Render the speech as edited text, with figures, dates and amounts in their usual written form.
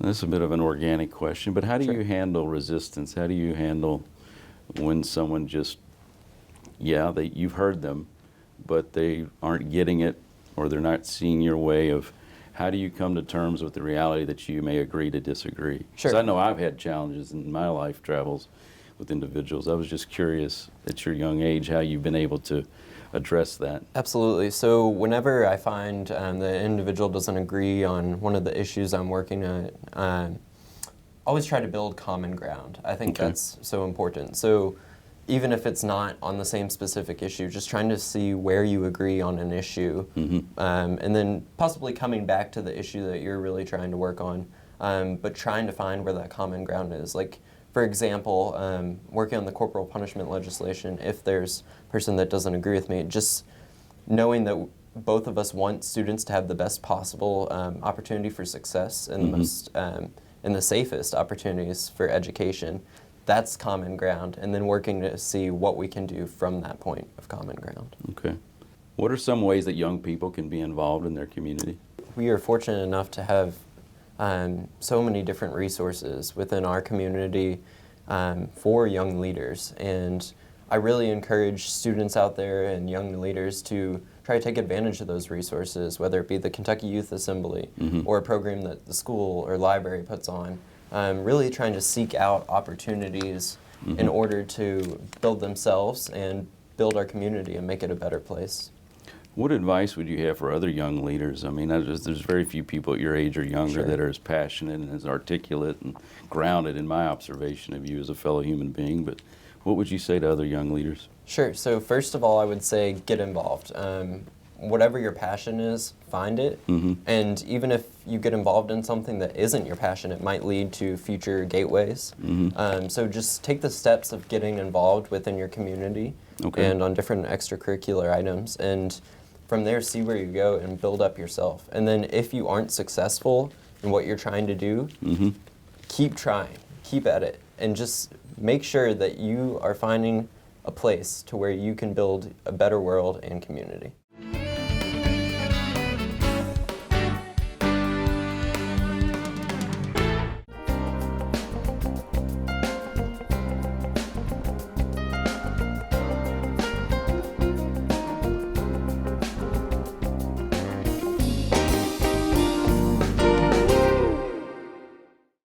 This is a bit of an organic question, but how do Sure. you handle resistance? How do you handle when someone just, you've heard them, but they aren't getting it or they're not seeing your way of, how do you come to terms with the reality that you may agree to disagree? Sure. Because I know I've had challenges in my life travels with individuals. I was just curious at your young age how you've been able to address that. Absolutely. So whenever I find the individual doesn't agree on one of the issues I'm working at, always try to build common ground. I think Okay. that's so important. So even if it's not on the same specific issue, just trying to see where you agree on an issue, and then possibly coming back to the issue that you're really trying to work on, but trying to find where that common ground is. Like, for example, working on the corporal punishment legislation, if there's a person that doesn't agree with me, just knowing that both of us want students to have the best possible opportunity for success and the most and the safest opportunities for education, that's common ground, and then working to see what we can do from that point of common ground. Okay. What are some ways that young people can be involved in their community? We are fortunate enough to have so many different resources within our community for young leaders, and I really encourage students out there and young leaders to try to take advantage of those resources, whether it be the Kentucky Youth Assembly or a program that the school or library puts on. Really trying to seek out opportunities in order to build themselves and build our community and make it a better place. What advice would you have for other young leaders? I mean, there's very few people at your age or younger Sure. that are as passionate and as articulate and grounded in my observation of you as a fellow human being, but what would you say to other young leaders? Sure. So first of all, I would say get involved. Whatever your passion is, find it. And even if you get involved in something that isn't your passion, it might lead to future gateways. So just take the steps of getting involved within your community and on different extracurricular items. And from there, see where you go and build up yourself. And then if you aren't successful in what you're trying to do, keep trying, keep at it, and just make sure that you are finding a place to where you can build a better world and community.